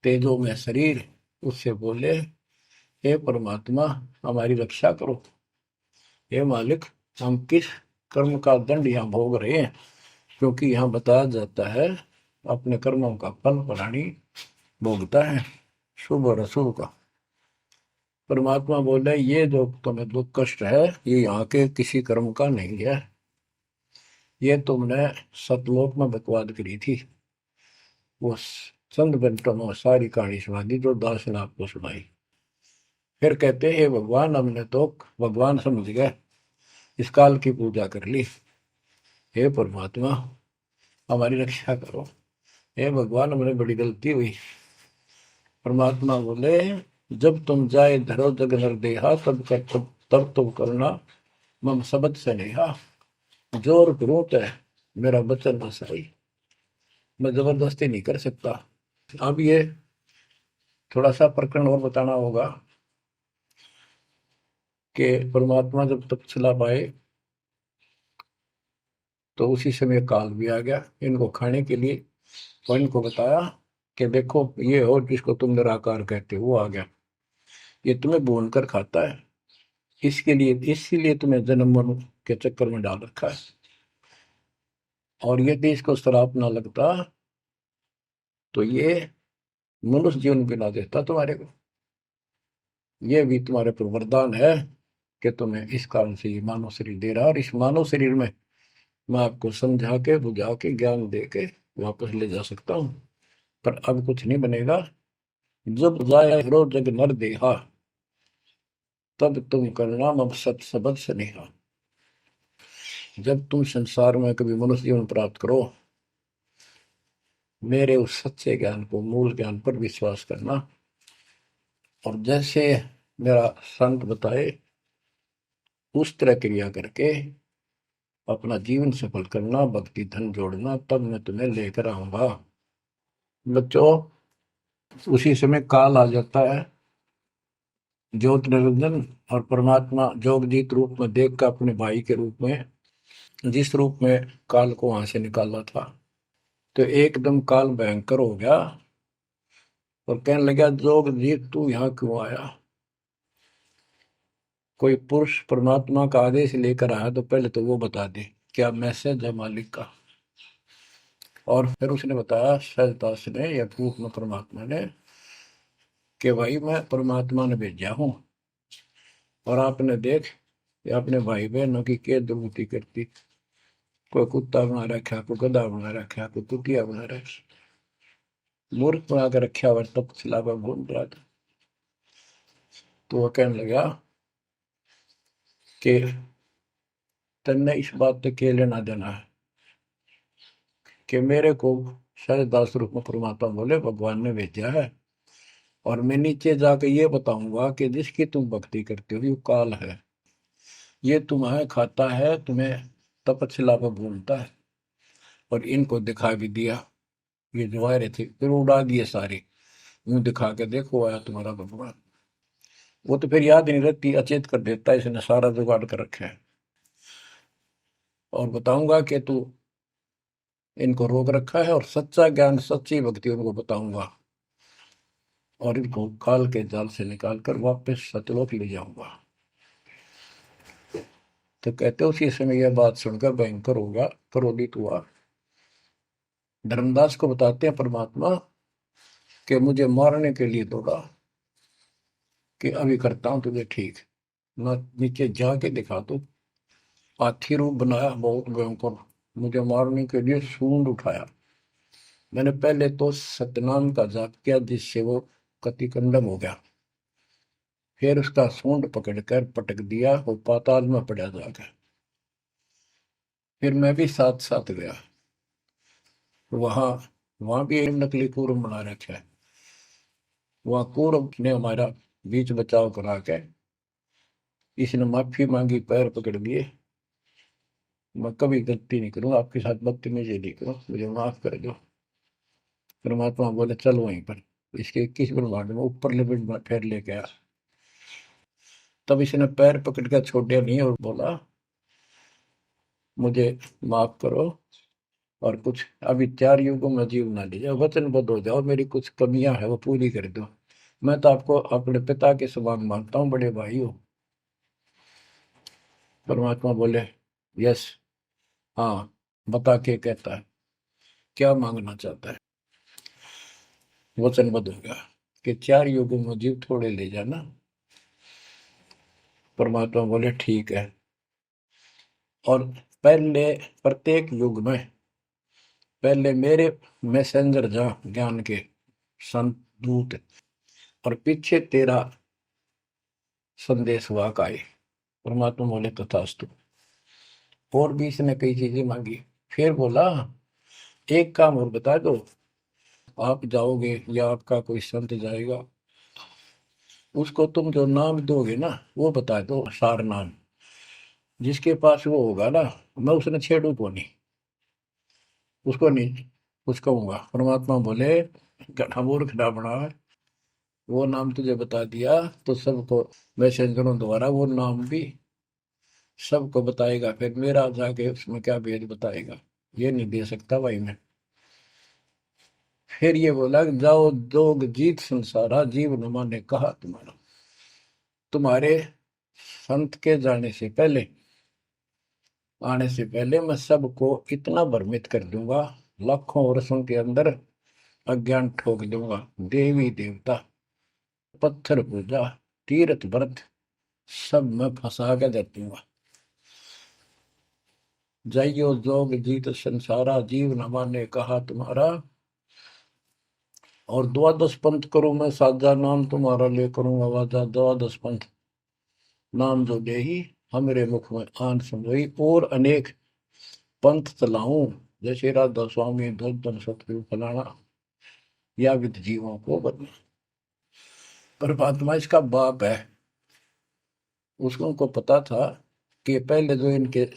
तेजो में शरीर, उससे बोले हे परमात्मा हमारी रक्षा करो, हे मालिक हम किस कर्म का दंड यहाँ भोग रहे हैं, क्योंकि यहाँ बताया जाता है अपने कर्मों का फल प्राणी भोगता है, शुभ और अशुभ का। परमात्मा बोले ये जो तुम्हें दुख कष्ट है ये यहाँ के किसी कर्म का नहीं है, ये तुमने सतलोक में बकवाद करी थी। वो चंद मिनटों में सारी कहानी सुना दी जो दास ने आपको सुनाई। फिर कहते हे भगवान, हमने तो भगवान समझ गए, इस काल की पूजा कर ली, हे परमात्मा हमारी रक्षा करो, हे भगवान हमने बड़ी गलती हुई। परमात्मा बोले जब तुम जाए धरो जग नर देहा तब तुम करना मम सबद से नेहा, जोर करूं है मेरा वचन न सही, मैं जबरदस्ती नहीं कर सकता। अब ये थोड़ा सा प्रकरण और बताना होगा कि परमात्मा जब तपस्या पाए तो उसी समय काल भी आ गया इनको खाने के लिए, और इनको बताया कि देखो ये हो जिसको तुम निराकार कहते हो वो आ गया, ये तुम्हें भून कर खाता है, इसके लिए इसीलिए तुम्हें जन्म मरण के चक्कर में डाल रखा है, और यदि इसको श्राप ना लगता तो ये मनुष्य जीवन भी ना देता तुम्हारे को। ये भी तुम्हारे पर वरदान है कि तुम्हें इस कारण से ये मानव शरीर दे रहा है, और इस मानव शरीर में मैं आपको समझा के बुझा के ज्ञान दे के वापस ले जा सकता हूँ, पर अब कुछ नहीं बनेगा। जब जाए रो जग नर देहा तब तुम करना मब सत सबद स्नेहा। जब तुम संसार में कभी मनुष्य जीवन प्राप्त करो, मेरे उस सच्चे ज्ञान को मूल ज्ञान पर विश्वास करना, और जैसे मेरा संत बताए उस तरह क्रिया करके अपना जीवन सफल करना, भक्ति धन जोड़ना, तब मैं तुम्हें लेकर आऊंगा। बच्चों उसी समय काल आ जाता है, ज्योत निरंजन और परमात्मा जोगजीत रूप में देख कर अपने भाई के रूप में, जिस रूप में काल को वहां से निकाला था, तो एकदम काल भयंकर हो गया और कहने लगा जोगजीत तू यहाँ क्यों आया। कोई पुरुष परमात्मा का आदेश लेकर आया तो पहले तो वो बता दे क्या मैसेज है मालिक का। और फिर उसने बताया सहजदास ने या रूप में परमात्मा ने कि भाई मैं परमात्मा ने भेजा हूं, और आपने देख अपने भाई बहनों की क्या दुर्गति करती, कोई कुत्ता बना रखा, कोई गधा बना रखा, कोई कुतिया बना रखा, मूर्ख बना कर रखा हुआ तब सिलावा घूम रहा था। तो वो कहने लगा कि तन्ने इस बात से क्या लेना देना है कि मेरे को सहजदास रूप में परमात्मा बोले भगवान ने भेजा है, और मैं नीचे जाकर ये बताऊंगा कि जिसकी तुम भक्ति करते हो ये काल है, ये तुम्हें खाता है, तुम्हें तपस्या पर भूलता है। और इनको दिखा भी दिया, ये जो आ रहे थे फिर उड़ा दिए सारे, यूं दिखा के देखो आया तुम्हारा भगवान। वो तो फिर याद नहीं रहती, अचेत कर देता है, इसने सारा जुगाड़ कर रखा है। और बताऊंगा कि तू इनको रोक रखा है, और सच्चा ज्ञान सच्ची भक्ति उनको बताऊंगा, और इनको काल के जाल से निकाल कर वापस सतलोक ले जाऊंगा। तो कहते उसी समय यह बात सुनकर भयंकर होगा, क्रोधित हुआ। धर्मदास को बताते हैं परमात्मा कि मुझे मारने के लिए दौड़ा कि अभी करता हूं तुझे ठीक, ना नीचे जाके दिखा दो। हाथी रूप बनाया बहुत भयंकर, मुझे मारने के लिए सूंड उठाया। मैंने पहले तो सतनाम का जाप किया जिससे वो कति कंडम हो गया, फिर उसका सूंड पकड़कर पटक दिया, वो पाताल में पड़ा जाकर। फिर मैं भी साथ साथ गया, वहां वहां भी एक नकली कूर्म बना रखा है, वहां कूर्म ने हमारा बीच बचाव करा के इसने माफी मांगी, पैर पकड़ लिए, मैं कभी गलती नहीं करूँ आपके साथ, बदतमीजी नहीं करूँ, मुझे माफ कर दो। परमात्मा बोले चल वहीं पर इसके 21 ब्रह्मांड में ऊपर लिमिट में फिर लेके आया। तब इसने पैर पकड़ कर छोड़ नहीं और बोला मुझे माफ करो, और कुछ अभी 4 युगों में जीव ना लीजिए, वचनबद्ध हो जाओ, मेरी कुछ कमियां है वो पूरी कर दो, मैं तो आपको अपने पिता के समान मानता हूँ, बड़े भाई हो। परमात्मा बोले यस, हाँ, बता के कहता है क्या मांगना चाहता है। वचनबद्ध हो गया कि 4 युगों में जीव थोड़े ले जाना। परमात्मा बोले ठीक है। और पहले प्रत्येक युग में पहले मेरे मैसेंजर जा ज्ञान के संत दूत, और पीछे तेरा संदेश वाहक आए। परमात्मा बोले तथास्तु। और भी इसने कई चीजें मांगी। फिर बोला एक काम और बता दो, आप जाओगे या आपका कोई संत जाएगा, उसको तुम जो नाम दोगे ना वो बता दो, सार नाम। जिसके पास वो होगा ना, मैं उसने छेड़ू को नहीं, उसको नहीं कुछ कहूंगा। परमात्मा बोले गधा मूर्ख ना बना, वो नाम तुझे बता दिया तो सबको मैसेंजरों द्वारा वो नाम भी सबको बताएगा, फिर मेरा जाके उसमें क्या भेद बताएगा, ये नहीं दे सकता भाई मैं। फिर ये बोला कि जाओ जोग जीत संसारा, जीव न माने कहा तुम्हारा। तुम्हारे संत के जाने से पहले, आने से पहले मैं सबको इतना भ्रमित कर दूंगा, लाखों वर्षों के अंदर अज्ञान ठोक दूंगा। देवी देवता, पत्थर पूजा, तीर्थ व्रत सब मैं फंसा के दे दूंगा। जाइयो जोग जीत संसारा, जीव न माने कहा तुम्हारा। और द्वादश पंथ करूं मैं साजा, नाम तुम्हारा ले करूं आवाजा। द्वादश पंथ नाम जो दे ही हमरे मुख में आन समोई, और अनेक पंथ चलाऊं, जैसे राधा स्वामी धन सतगुरु फलाना, या विद जीवों को बदला। परमात्मा इसका बाप है, उसको उनको पता था कि पहले जो इनके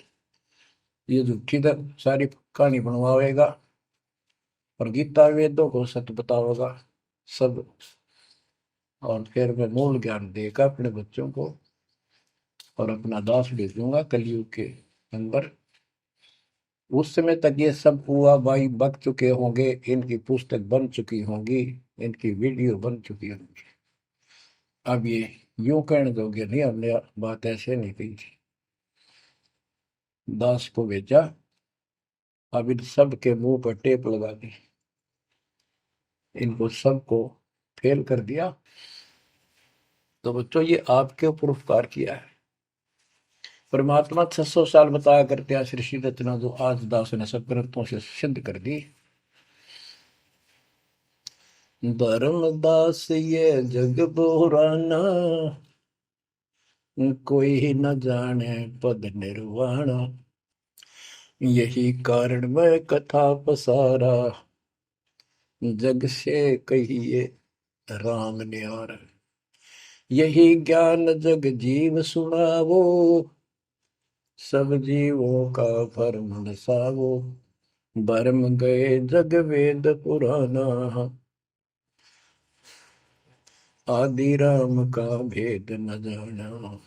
ये झूठी सारी कहानी बनवाएगा और गीता वेदों को सत्य बताओगा सब, और फिर मैं मूल ज्ञान देगा अपने बच्चों को, और अपना दास भेजूंगा कलयुग के अंदर। उस समय तक ये सब हुआ भाई बक चुके होंगे, इनकी पुस्तक बन चुकी होंगी, इनकी वीडियो बन चुकी होंगी। अब ये यूं कहने दोगे नहीं, हमने बात ऐसे नहीं कही थी। दास को भेजा, अब इन सब के मुंह पर टेप लगा दी, इनको सबको फेल कर दिया। तो बच्चों ये आपके ऊपर उपकार किया है। परमात्मा 600 साल बताया करते हैं सृष्टि रचना, जो आज दास ने सब ग्रंथों से सिद्ध कर दी। धर्मदास ये जग बोराना, कोई न जाने पद निर्वाणा। यही कारण मैं कथा पसारा, जग से कहिए राम न्यारा। यही ज्ञान जग जीव सुनावो, सब जीवों का भरम नसावो। भरम गए जग वेद पुराना, आदि राम का भेद न जाना।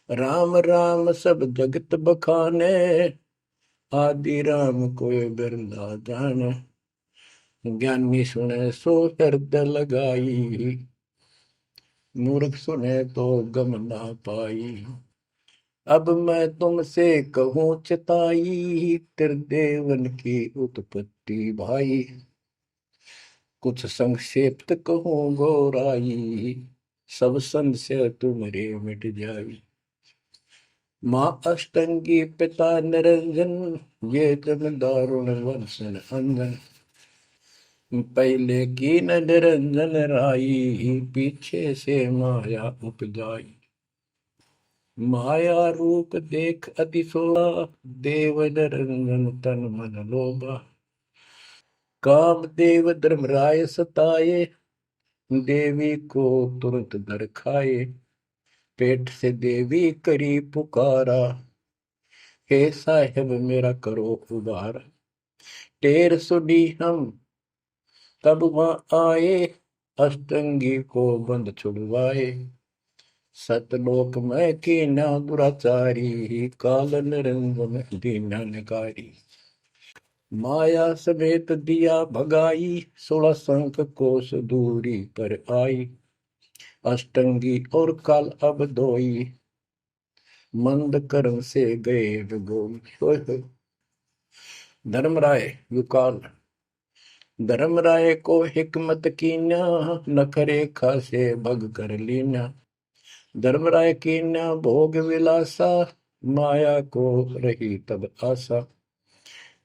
राम राम सब जगत बखाने, आदि राम कोई बिरला जाने। ज्ञानी सुने सो हृदय लगाई, मूर्ख सुने तो गम ना पाई। अब मैं तुमसे कहूँ चिताई, त्रिदेवन की उत्पत्ति भाई। कुछ संक्षेप्त कहूँ गौराई, सब संशय तुमरे मिट जाई। माँ अष्टंगी पिता निरंजन, ये जन दारुण वंशन अंजन। पहले की न निरंजन राई, पीछे से माया उपजाई। माया रूप देख अतिशोभा, देव निरंजन तन मन लोभा। काम देव धर्मराय सताए, देवी को तुरंत दर खाए। पेट से देवी करी पुकारा, हे साहेब मेरा करो उबार। टेर सुनी हम तब वहां आए, अष्टंगी को बंद छुड़वाए। सतलोक में कीना दुराचारी, काल निरंजन दीनानकारी। माया समेत दिया भगाई, 16 संख कोस दूरी पर आई। अष्टंगी और काल अब दोई, मंद कर्म से गए विगोई। धर्मराय युकाल, धर्मराय को हिकमत कीन्या, नखरे खासे भग कर लीन्या। धर्मराय कीन्या भोग विलासा, माया को रही तब आशा।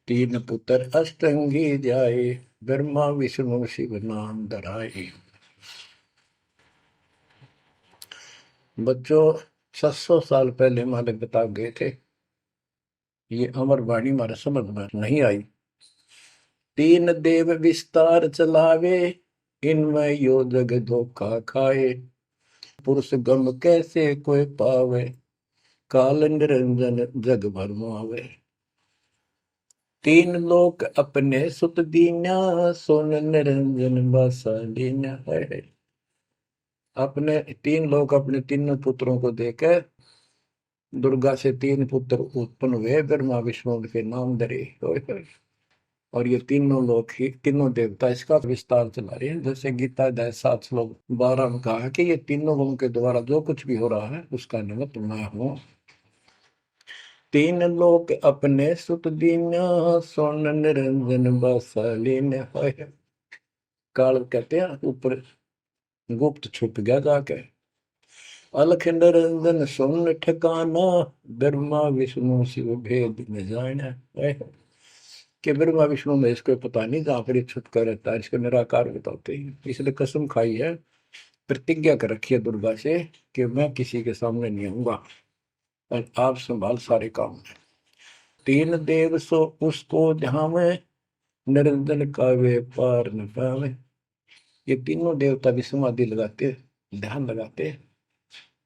तीन पुत्र अष्टंगी जाए, ब्रह्मा विष्णु शिव नाम धराए। बच्चों 600 साल पहले मारे बता गए थे, ये अमर वाणी हमारे समझ में नहीं आई। तीन देव विस्तार चलावे, इनमें यो जग धोखा खाए। पुरुष गम कैसे कोई पावे, काल निरंजन जग भरमावे। तीन लोक अपने सुत दीन्या, सोन निरंजन बासा लीन्या है। अपने तीन लोग अपने तीनों पुत्रों को देकर दुर्गा से तीन पुत्र उत्पन्न हुए, ब्रह्मा विष्णु के नाम धरे। और ये तीनों लोग ही तीनों देवता इसका विस्तार चला रहे हैं। जैसे गीता अध्याय 7 श्लोक 12 में कहा कि ये तीनों लोगों के द्वारा जो कुछ भी हो रहा है उसका निमित्त मैं हूं। तीन लोग अपने सुत दीन्या, सोन निरंजन बासालीन। काल कहते हैं ऊपर गुप्त छुप गया जाके। अलख निरंजन सुन ठिकाना, ब्रह्मा विष्णु शिव भेद न जाना। कि ब्रह्मा विष्णु में इसको पता नहीं, जहां पर छुपका रहता है इसको निराकार बताते हैं। इसलिए कसम खाई है, प्रतिज्ञा कर रखी है दुर्गा से कि मैं किसी के सामने नहीं आऊंगा और आप संभाल सारे काम। तीन देव सो उसको ध्यावे, निरंजन का वे पार न पावे। ये तीनों देवता भी समाधि लगाते, ध्यान लगाते,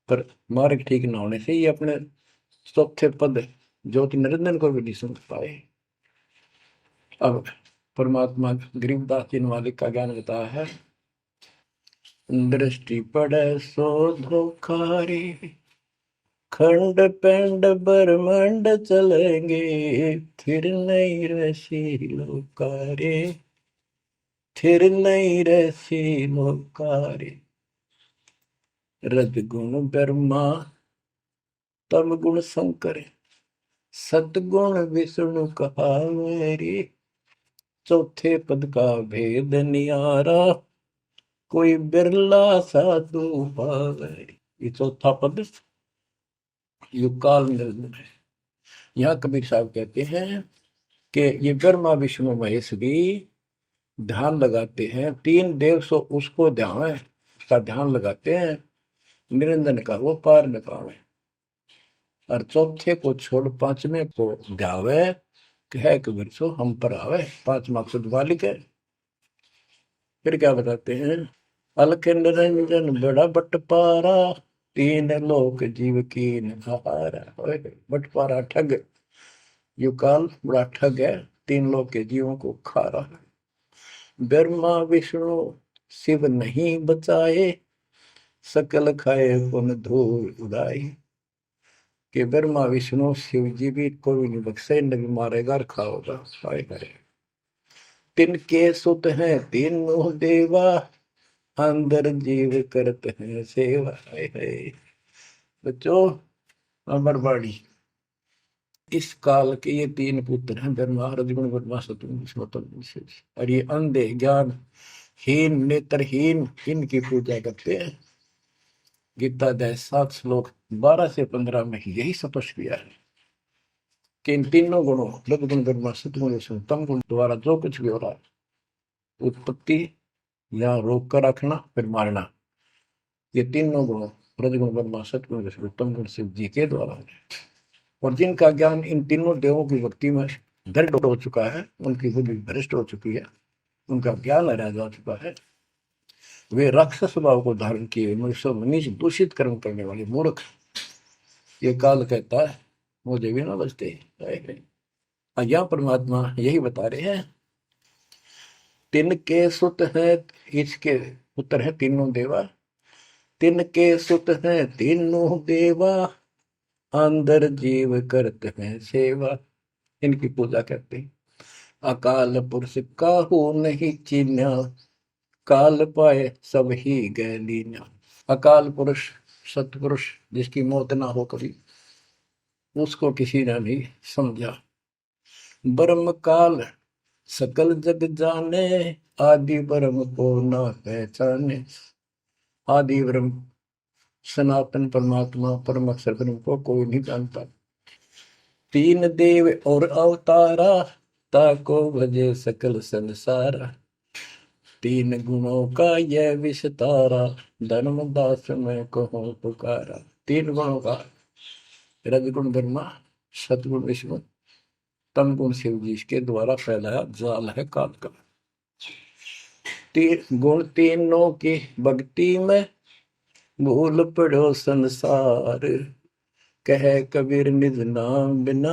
पर मार्ग ठीक न होने से ये अपने चौथे पद ज्योति निरंजन को भी नहीं समझ पाए। अब परमात्मा गरीबदास जी मालिक का ज्ञान बताया है। दृष्टि पड़े सो धोखारी, खंड पेंड ब्रह्मांड चलेंगे, फिर नहीं रसी लोकारे, फिर नहीं रसी लोकारे। रजगुण ब्रह्मा, तम गुण शंकर, सतगुण विष्णु कहावेरी। चौथे पद का भेद नियारा, कोई बिरला साधु पावे। ये चौथा पद युगकाल निरंजन है। यहाँ कबीर साहब कहते हैं कि ये ब्रह्मा विष्णु महेश भी ध्यान लगाते हैं। तीन देव सो उसको ध्यान है, उसका ध्यान लगाते हैं, निरंजन का वो पार न पावे। और चौथे को छोड़ पांचवें को ध्यावे, कह कबीर सो हम पर आवे। पांच मकसद वालिक है। फिर क्या बताते हैं, अलख निरंजन बड़ा बटपारा, तीन लोक जीव की नहारा। बटपारा ठग, युकाल बड़ा ठग है, तीन लोक के जीवों को खा रहा है। ब्रह्मा विष्णु शिव नहीं बचाए, सकल खाए पुन धूल उड़ाई। कि ब्रह्मा विष्णु शिव जी भी कोई नहीं बख्शे, न भी मारेगा और खाओगा। करे तिनके सुत हैं तीनों देवा, अंदर जीव करते हैं सेवा। है बच्चों, अमरवाड़ी इस काल के ये तीन पुत्र हैं, ब्रह्मा रजगुण ब्रह्मा सतगुण विष्णु। और ये अंधे ज्ञान हीन नेत्रहीन इनकी पूजा करते हैं। गीता अध्याय 7 श्लोक 12 से 15 में यही स्पष्ट किया है कि इन तीनों गुणों रजगुण ब्रह्मा सतगुण विष्णु तम गुण द्वारा जो कुछ भी हो रहा है, उत्पत्ति या रोक कर रखना फिर मारना, ये तीनों गुण रजगुण ब्रह्मा सतगुण विष्णु तम गुण शिव जी के द्वारा है। और जिनका ज्ञान इन तीनों देवों की भक्ति में दृढ़ हो चुका है, उनकी बुद्धि भ्रष्ट हो चुकी है, उनका ज्ञान हरा जा चुका है, वे राक्षस स्वभाव को धारण किए मनुष्य मनीष दूषित कर्म करने वाले मूर्ख, ये काल कहता है मुझे भी ना बचते। यहाँ परमात्मा यही बता रहे हैं, तिनके सुत हैं, इसके पुत्र हैं तीनों देवा, तिनके सुत हैं तीनों देवा, अंदर जीव करते हैं सेवा। इनकी पूजा करते हैं। अकाल पुरुष काहू नहीं चीन्या, काल पाए सब ही गए लीन्या। अकाल पुरुष सतपुरुष जिसकी मौत ना हो कभी, उसको किसी ने नहीं समझा। ब्रह्म काल सकल जग जाने, आदि ब्रह्म को न पहचाने। आदि ब्रह्म सनातन परमात्मा परम अक्षर ब्रह्म को कोई नहीं जानता। तीन देव और अवतारा, ताको भजे सकल संसारा। तीन गुणों का यह विस्तारा, धर्मदास में कहो पुकारा। तीन गुणों का, रजगुण ब्रह्मा, सतगुण विष्णु, तम गुण शिव जी के द्वारा फैलाया जाल है काल का। तीन गुण तीनों की भक्ति में, भूल पड़ो संसार। कह कबीर निज नाम बिना,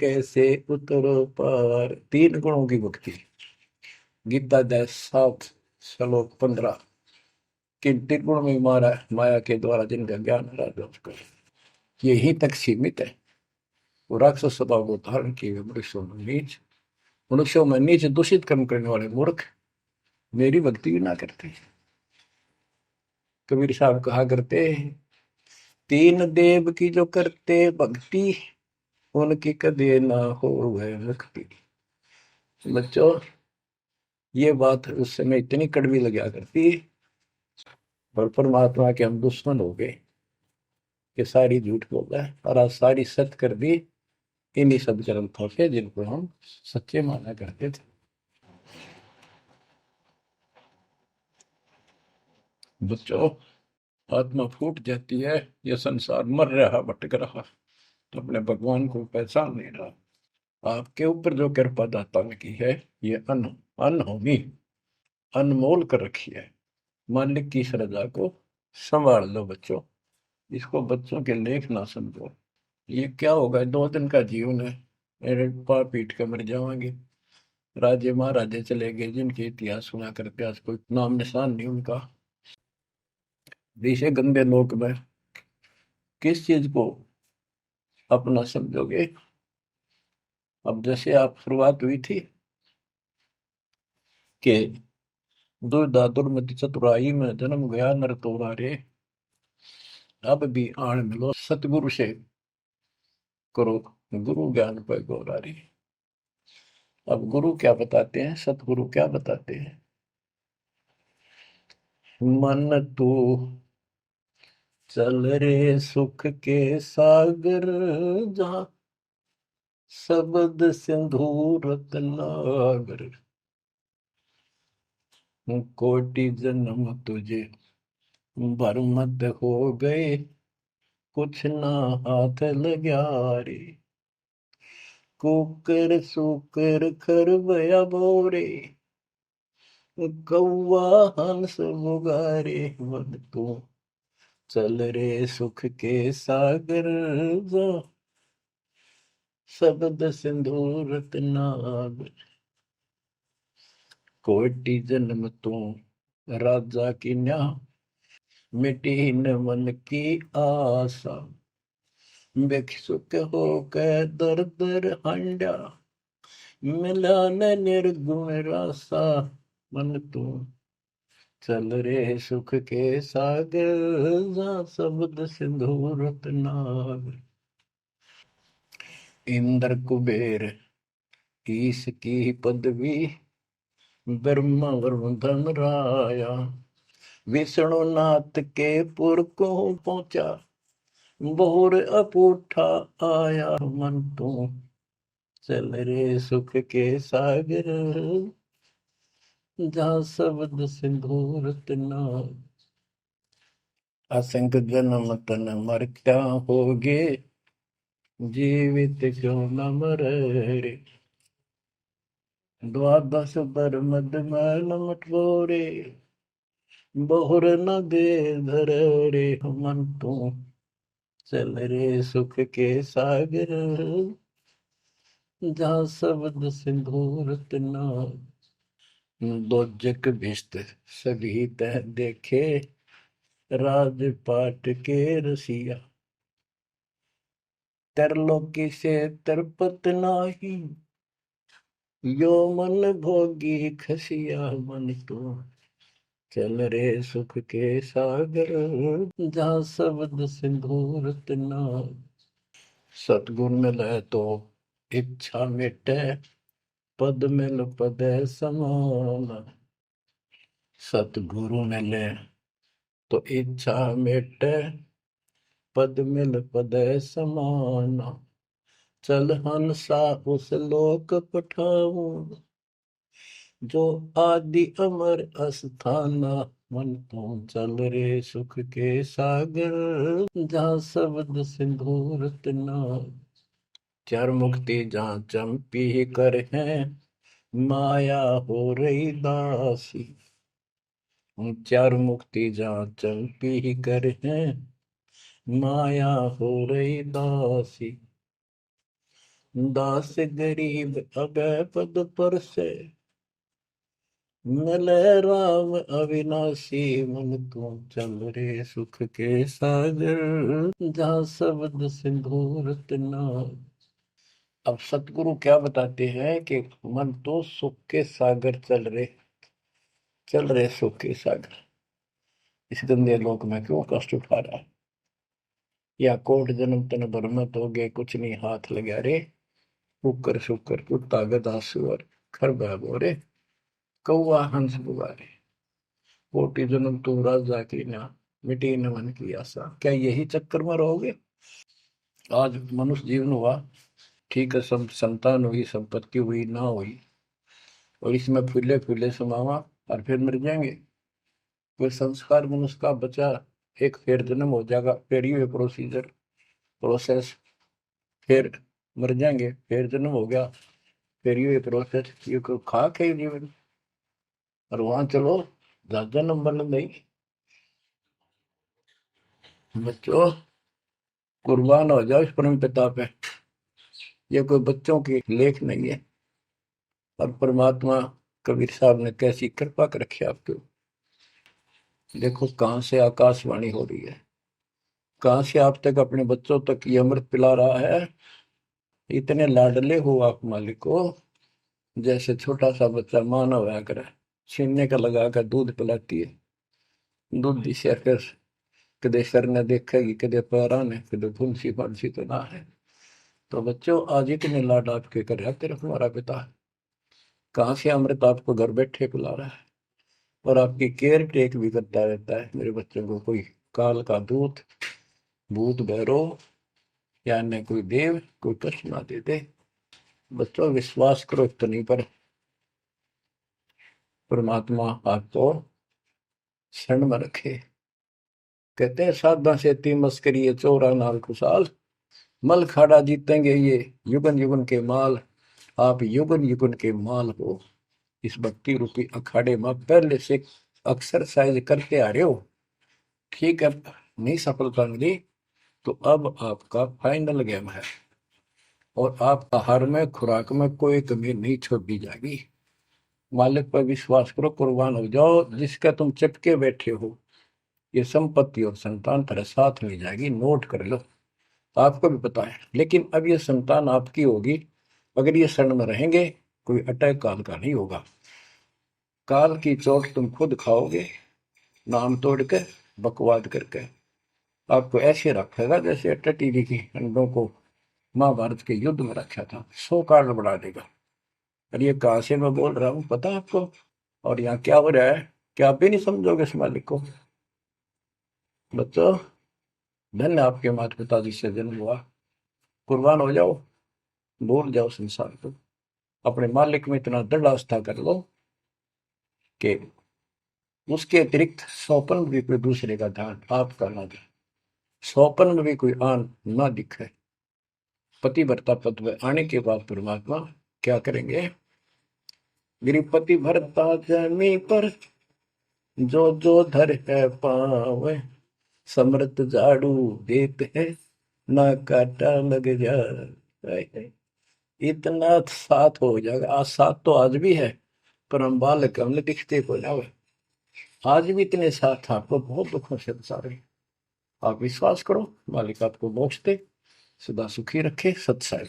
कैसे उतरो पार। तीन गुणों की भक्ति। गीता 7:15। किन तीन गुण में मारा माया के द्वारा जिनका ज्ञान राजा उसका यही तक सीमित है। वो राक्षस स्वभाव को धारण किए मनुष्यों में नीच दूषित कर्म करने वाले मूर्ख मेरी भक्ति भी ना करते। कबीर साहब कहा करते, तीन देव की जो करते भक्ति, उनकी कदे ना हो वह मुक्ति। बच्चों, ये बात उस समय इतनी कड़वी लगा करती, और परमात्मा के हम दुश्मन हो गए कि सारी झूठ बोल रहा है, और आज सारी सत्य कर दी इन्हीं सब ग्रंथों से जिनको हम सच्चे माना करते थे। बच्चों, आत्मा फूट जाती है, यह संसार मर रहा भटक रहा, तो अपने भगवान को पहचान नहीं रहा। आपके ऊपर जो कृपा दाता ने की है, ये अनहोनी अनमोल कर रखी है। मालिक की श्रद्धा को संभाल लो बच्चों। इसको बच्चों के लेख ना समझो। ये क्या होगा, 2 दिन का जीवन है, मेरे पा पीट के मर जाएंगे। राजे महाराजे चले गए जिनके इतिहास सुना करते, आज कोई नाम निशान नहीं उनका। इसे गंदे लोक में किस चीज को अपना समझोगे। अब जैसे आप शुरुआत हुई थी कि दुर्धा दुर्मति चतुराई में जन्म गया नर तोरा रे, अब भी आण मिलो सतगुरु से करो गुरु ज्ञान पर गौरारी। अब गुरु क्या बताते हैं, सतगुरु क्या बताते हैं। मन तू चल रे सुख के सागर, जहाँ शब्द सिंधु रतनागर। कोटि जन्म तुझे भरमत हो गए, कुछ ना हाथ लग्या रे। कुकर सुकर खरबया बोरे, कौवा हंस मुगारे। मन तू चल रे सुख के सागर, जहाँ शब्द सिंधु रत्नागर। कोटि जन्म तू राजा की न्या, मिटी न मन की आशा। भिक्षुक हो के दर दर हंडा, मिला न निर्गुण रासा। मन तू चल रे सुख के सागर, जहाँ शब्द सिंधु रत्नागर। इंद्र कुबेर ईश की पदवी, ब्रह्मा वरुण धन राया। विष्णु नाथ के पुर को पहुंचा, बोर अपूठा आया। मन तू चल रे सुख के सागर, जहाँ शब्द सिंधु रत्नागर। असंख्य जन्म तन मरता होगे, जीवित क्यों न मरे रे। द्वादश बर मद मैल मटोरे, बहुर न दे धर रे। मन तू चल रे सुख के सागर, जहाँ शब्द सिंधु रत्नागर। दो जग भिष्ट सभी तह देखे, राजपाट के रसिया। तरलोकी से तरपत नाही, यो मन भोगी खसिया। मन तो चल रे सुख के सागर, जहाँ शब्द सिंधु रत्नागर। सतगुर मिले तो इच्छा मिटे, पद मिल पद समान। सतगुरु मिले तो इच्छा मिटे, पद मिल पद समान। चल हंसा उस लोक पठाऊं, जो आदि अमर अस्थाना। मन तो चल रे सुख के सागर, जहाँ शब्द सिंदूर तना। चार मुक्ति जहाँ चंपी कर है, माया हो रही दासी। चार मुक्ति जहाँ चंपी कर है, माया हो रही दासी। दास गरीब अभय पद पर से, मिले राम अविनाशी। मन तू चल रे सुख के सागर, जहाँ शब्द सिंदूर तना। अब सतगुरु क्या बताते हैं कि मन तो सुख के सागर चल रहे सुख के सागर। इस गंदे लोक में क्यों कष्ट उठा रहा है? या कोट जन्म तन भरमत हो गए, कुछ नहीं हाथ लगा रे। कुकर शुकर कुत्ता गधा सुअर, खरबा बोरे, कौआ हंस बुआरे। कोटि जन्म तू राजा की ना, मिटी न मन की आशा। क्या यही चक्कर में रहोगे? आज मनुष्य जीवन हुआ, ठीक है, सब संतान हुई, संपत्ति हुई ना हुई, और इसमें फूले फूले समावा और फिर मर जाएंगे। कोई संस्कार मनुष्य का बचा, एक फिर जन्म हो जाएगा, फिर ये प्रोसेस, फिर मर जाएंगे, फिर जन्म हो गया, फिर ये प्रोसेस। ये कोई खाक है जीवन? और वहां चलो जन्म बन नहीं। बच्चों, कुर्बान हो जाओ इस परम पिता पे। ये कोई बच्चों की लेख नहीं है। और परमात्मा कबीर साहब ने कैसी कृपा कर रखी आपके। देखो कहां से आकाशवाणी हो रही है, कहां से आप तक अपने बच्चों तक ये अमृत पिला रहा है। इतने लाडले हो आप मालिक को, जैसे छोटा सा बच्चा मानव होया करे, छीनने का लगा कर दूध पिलाती है। दूध दिशा फिर कदे सर ने देखेगी, कदे पैरा ने, कदे फुंसी फांसी तो ना है। तो बच्चों, आज इतने लाड आपके कर रहा तेरा हमारा पिता। कहाँ से अमृत आपको घर बैठे पिला रहा है, और आपकी केयर टेक भी करता रहता है मेरे बच्चों को। कोई काल का दूत, भूत भैरव या अन्य कोई देव कोई कष्ट ना दे दे। बच्चों, विश्वास करो इतनी पर, परमात्मा आपको शरण में रखे। कहते हैं साधा से ती मस्करी चौरा नाल खुशाल, मल खाड़ा जीतेंगे ये युगन युगन के माल। आप युगन युगन के माल हो। इस भक्ति रूपी अखाड़े में पहले से एक्सरसाइज करते आ रहे हो, ठीक है। नहीं सफलता मिली तो अब आपका फाइनल गेम है, और आप आहार में खुराक में कोई कमी नहीं छोड़ी जाएगी। मालिक पर विश्वास करो, कुर्बान हो जाओ। जिसका तुम चिपके बैठे हो, ये संपत्ति और संतान तेरे साथ मिल जाएगी, नोट कर लो। आपको भी पता है, लेकिन अब ये संतान आपकी होगी अगर ये शरण में रहेंगे। कोई अटैक काल का नहीं होगा, काल की चोट तुम खुद खाओगे, नाम तोड़ के, बकवाद करके। आपको ऐसे रखेगा जैसे टीवी की अंडों को महाभारत के युद्ध में रखा था, 100 कार्ड बढ़ा देगा। और ये कहां से मैं बोल रहा हूँ पता है आपको? और यहाँ क्या हो रहा है, क्या आप भी नहीं समझोगे इस मालिक को? बच्चों, धन्य आपके माता पिता जिससे जन्म हुआ। कुर्बान हो जाओ, भूल जाओ संसार को, अपने मालिक में इतना दृढ़ आस्था कर लो कि उसके अतिरिक्त सौपन भी कोई दूसरे का ध्यान आपका ना दे, सौपन में भी कोई आन ना दिखे। पतिव्रता पद में आने के बाद परमात्मा क्या करेंगे? गिरिपति भरता जमी पर, जो जो धर है पावे, समृत झाड़ू देते हैं, ना काटा लग जाए। इतना साथ हो जाएगा। आज साथ तो आज भी है, पर हम बालक हमने दिखते को जावे। आज भी इतने साथ आपको बहुत दुखों से सारे। आप विश्वास करो, मालिक आपको मोक्ष दे, सदा सुखी रखे। सत्संग